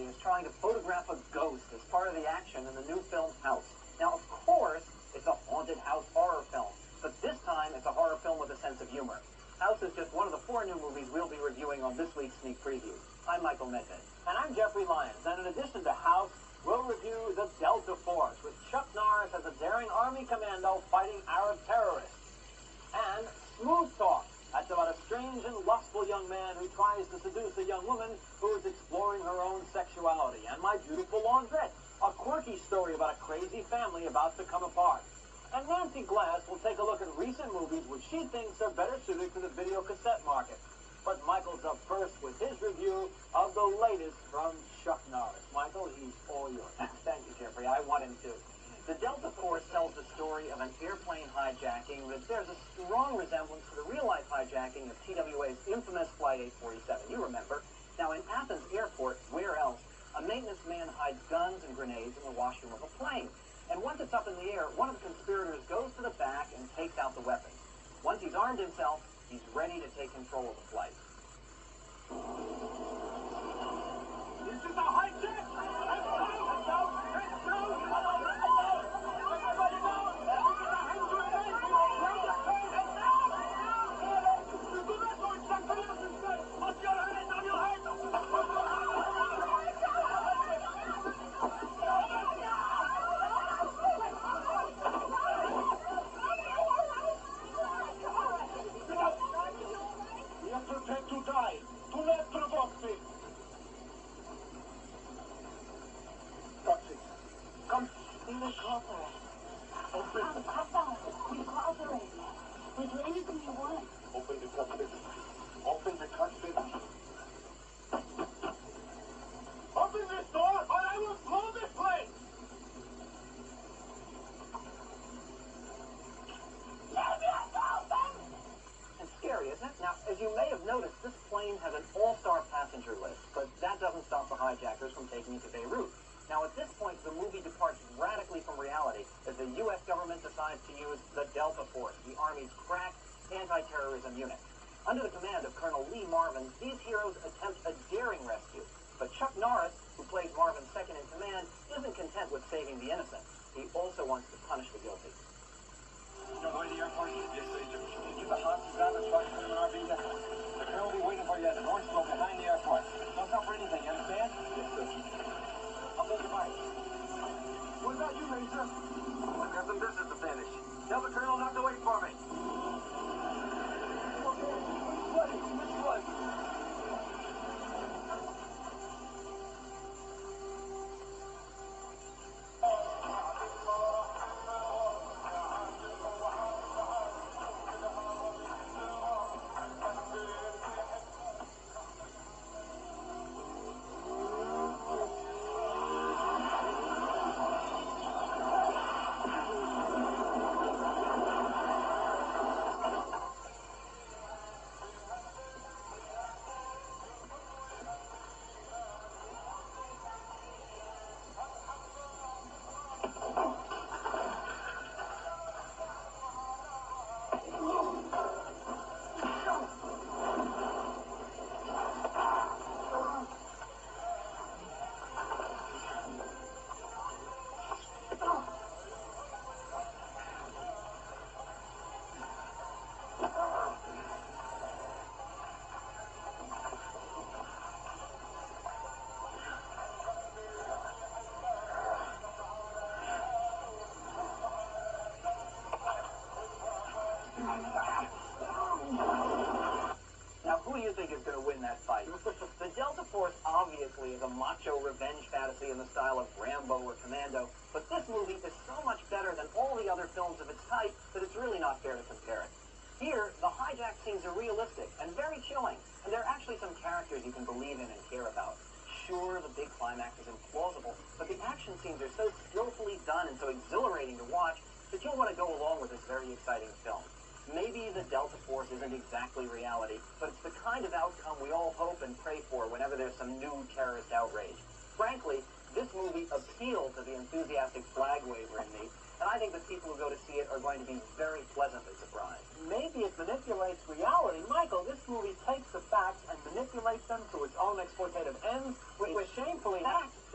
family is trying to photograph a ghost as part of the action in the new film House. Now, of course, it's a haunted house horror film, but this time it's a horror film with a sense of humor. House is just one of the 4 new movies we'll be reviewing on this week's sneak preview. I'm Michael Medved. And I'm Jeffrey Lyons. And in addition to House, we'll review the Delta Force with Chuck Norris as a daring Army commando fighting Arab terrorists. And Smooth Talk. That's about a strange and lustful young man who tries to seduce a young woman who is exploring her own sexuality. And My Beautiful Laundrette, a quirky story about a crazy family about to come apart. And Nancy Glass will take a look at recent movies which she thinks are better suited to the video cassette market. But Michael's up first with his review of the latest from Chuck Norris. Michael, he's all yours. Thank you, Jeffrey. I want him to. The Delta Force tells the story of an airplane hijacking that bears a strong resemblance to the real-life hijacking of TWA's infamous Flight 847. You remember. Now, in Athens Airport, where else, a maintenance man hides guns and grenades in the washroom of a plane. And once it's up in the air, one of the conspirators goes to the back and takes out the weapons. Once he's armed himself, he's ready to take control of the flight. This is a hijack! We do anything you want. Open the cockpit. Open the cockpit. Open this door or I will blow this plane! It's scary, isn't it? Now, as you may have noticed, this plane has an all-star passenger list, but that doesn't stop the hijackers from taking it to Beirut. Now, at this point, the movie departs radically from reality as the U.S. government decides to use the Delta Force, the Army's crack anti-terrorism unit. Under the command of Colonel Lee Marvin, these heroes attempt a daring rescue. But Chuck Norris, who plays Marvin's second-in-command, isn't content with saving the innocent. He also wants to punish the guilty. You're going to the airport? Yes, Major. Get the hostages out and try to put them in our visa. The colonel will be waiting for you at the North Slope behind the airport. Don't stop for anything, you understand? Yes, sir. I'll take your bike. What about you, Major? I've got some business to finish. Tell the colonel not to wait for me. Okay. Which one? Now, who do you think is going to win that fight? The Delta Force obviously is a macho revenge fantasy in the style of Rambo or Commando, but this movie is so much better than all the other films of its type that it's really not fair to compare it. Here, the hijack scenes are realistic and very chilling, and there are actually some characters you can believe in and care about. Sure, the big climax is implausible, but the action scenes are so skillfully done and so exhilarating to watch that you'll want to go along with this very exciting film. Maybe the Delta Force isn't exactly reality, but it's the kind of outcome we all hope and pray for whenever there's some new terrorist outrage. Frankly, this movie appealed to the enthusiastic flag waver in me, And I think that people who go to see it are going to be very pleasantly surprised. Maybe it manipulates reality. Michael, this movie takes the facts and manipulates them to its own exploitative ends, which shamefully...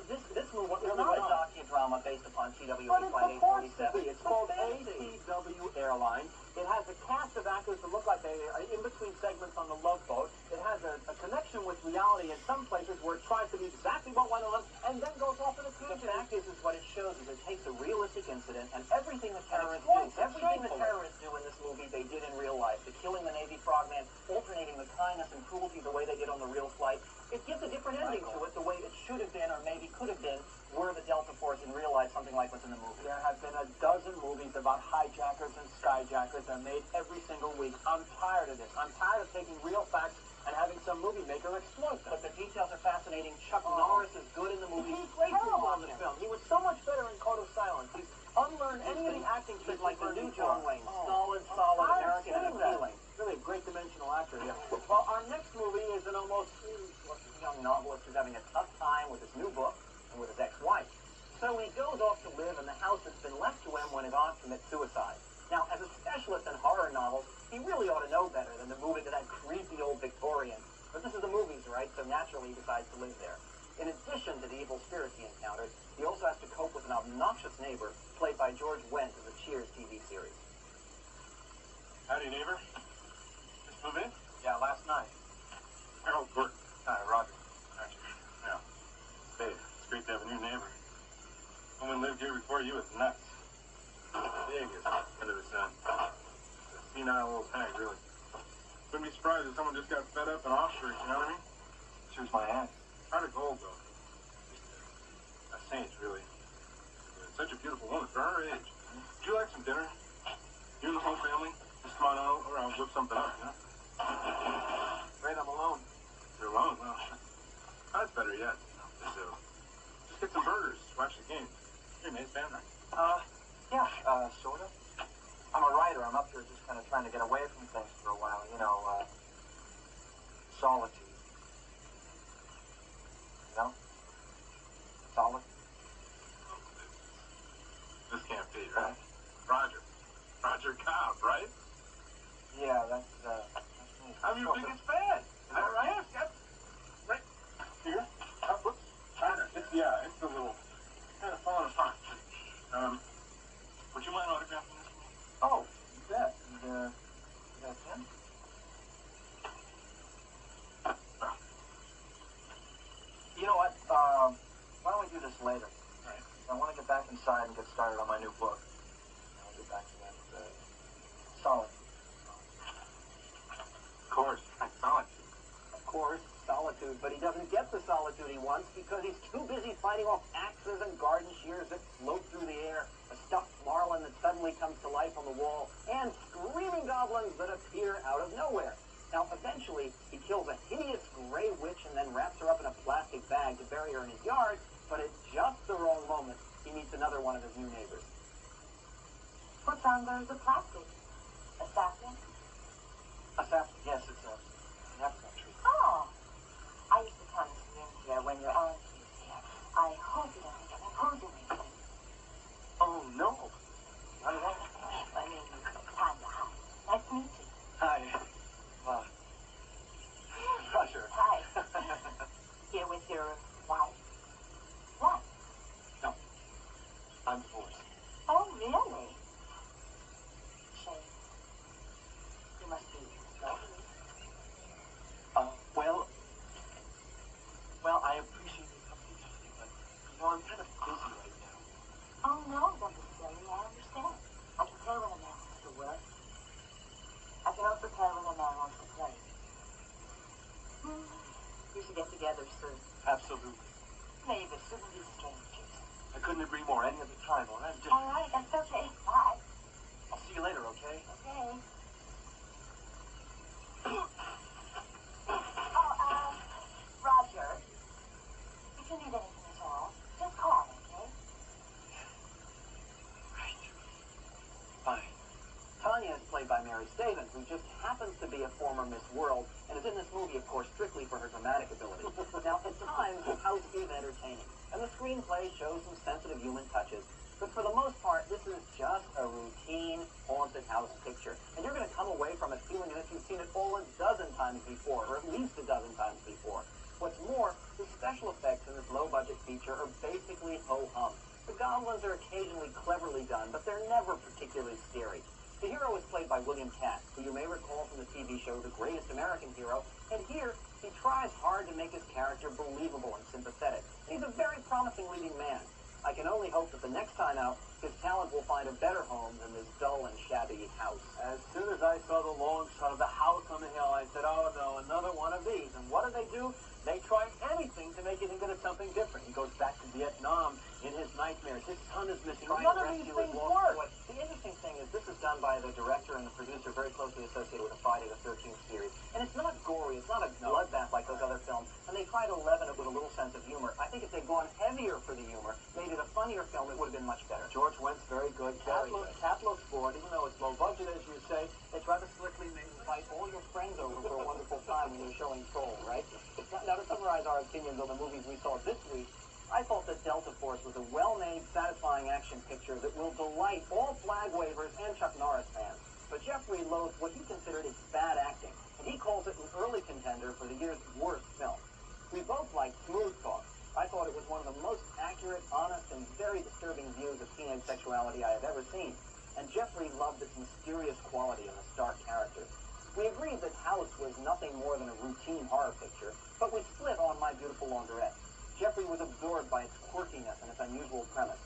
This movie is not a docudrama based upon TWA But it Flight purports to 847. be. It's called ATW Airlines. It has a cast of actors that look like they are in between segments on the Love Boat. It has a connection with reality in some places where it tries to be exactly what went on and then goes off in a The tangent. fact is what it shows is it takes a realistic incident and everything the terrorists do in this movie they did in real life. The killing the Navy frogman, alternating the kindness and cruelty the way they did on the real flight. It gives a different ending to it the way it should have been or maybe could have been were the Delta Force in real life something like what's in the movie. There have been a dozen movies about hijackers and skyjackers that are made every single week. I'm tired of this. I'm tired of taking real facts and having some movie maker exploit them. But the details are fascinating. Chuck Norris is good in the movie. He's great on the film. He was so much better in Code of Silence. He's unlearned any of the acting He's tricks like the new John Wayne. Oh. Solid American and appealing. Really a great dimensional actor, yeah. Well, our next movie is an almost... Young novelist who's having a tough time with his new book and with his ex-wife. So he goes off to live in the house that's been left to him when his aunt commits suicide. Now, as a specialist in horror novels, he really ought to know better than to move into that creepy old Victorian. But this is the movies, right? So naturally he decides to live there. In addition to the evil spirits he encounters, he also has to cope with an obnoxious neighbor played by George Wendt in the Cheers TV series. Howdy, neighbor. Just move in? Yeah, last night. Harold Burton. Hi, Roger. Actually, yeah. Dave, it's great to have a new neighbor. Woman lived here before you was nuts. Big as under the sun. A senile old hag, really. Wouldn't be surprised if someone just got fed up and off street, you know what I mean? She was my aunt. Heart of gold, though. Just a saint, really. Such a beautiful woman for her age. Would you like some dinner? You and the whole family? Just come on over, I'll whip something up, you know? Afraid I'm alone. You're alone? Well, that's better yet. So, just get some burgers, watch the game. You're an A's fan, right? Yeah, sort of. I'm a writer. I'm up here just kind of trying to get away from things for a while. You know, solitude. You know? Solitude. This can't be, right? Roger Cobb, right? Yeah, that's me. I'm your biggest fan. Is that right? Yes. Right here. Whoops. It's a little kind of falling apart. Would you mind autographing this for me? Oh, you bet. And, you got a pen? You know what? Why don't we do this later? Right. I want to get back inside and get started on my new book. I'll get back to that. Solitude. Of course. Solitude. Of course, solitude, but he doesn't get the solitude he wants because he's too busy fighting off axes and garden shears that float through the air, a stuffed marlin that suddenly comes to life on the wall, and screaming goblins that appear out of nowhere. Now, eventually, he kills a hideous gray witch and then wraps her up in a plastic bag to bury her in his yard, but at just the wrong moment, he meets another one of his new neighbors. What's under the plastic? A sapling? A sapling? Yes, it's a napkin tree. Oh. I used to come in here when your aunt was here. I hope you don't think I'm imposing anything. Oh, no. Not at all. I mean, time to hide. Nice to meet you. Hi. Roger. Hi. Here with your wife? What? No. I'm divorced. Oh, really? Shame. You must be lonely. Well, I appreciate the company, but, you know, I'm kind of busy right now. Oh, no, don't be silly. I understand. I can tell when a man wants to work. I can also tell when a man wants to play. You should get together soon. Absolutely. Maybe shouldn't be strangers. I couldn't agree more any other time, all right? Just, All right, that's okay. Bye. I'll see you later, okay? Okay. Roger, if you need anything at all, just call, okay? Right. Bye. Tanya is played by Mary Stavin, who just happens to be a former Miss World, and is in this movie, of course, strictly for her dramatic ability. Now, at times, the house is entertaining, and the screenplay shows some sensitive human touches, but for the most part, this is just special effects in this low-budget feature are basically ho-hum. The goblins are occasionally cleverly done, but they're never particularly scary. The hero is played by William Katt, who you may recall from the TV show The Greatest American Hero, and here he tries hard to make his character believable and sympathetic. He's a very promising leading man. I can only hope that the next time out, his talent will find a better home than this dull and shabby house. As soon as I saw the long shot of the house on the hill, I said, oh no, another one of these. And what do? They try anything to make it into something different. He goes back to Vietnam in his nightmares. His son is missing. Trying None to of these rescue his things lost work. boy. The interesting thing is this is done by the director and the producer very closely associated with the Friday the 13th series. And it's not gory. It's not a bloodbath like those other films. And they try to leaven it with a little sense of humor. I think if they'd gone heavier for the humor, made it a funnier film, it would have been much better. George Wentz, very good. Very good. Cat looks bored, even though it's low budget, as you say. It's rather slickly made. Invite all your friends over for a wonderful time when you're showing Soul, right? Now, to summarize our opinions on the movies we saw this week, I thought that Delta Force was a well-made, satisfying action picture that will delight all flag wavers and Chuck Norris fans. But Jeffrey loathed what he considered his bad acting, and he calls it an early contender for the year's worst film. We both liked Smooth Talk. I thought it was one of the most accurate, honest, and very disturbing views of teenage sexuality I have ever seen. And Jeffrey loved its mysterious quality and the stark characters. We agreed that House was nothing more than a routine horror picture, but we split on My Beautiful Laundrette. Jeffrey was absorbed by its quirkiness and its unusual premise.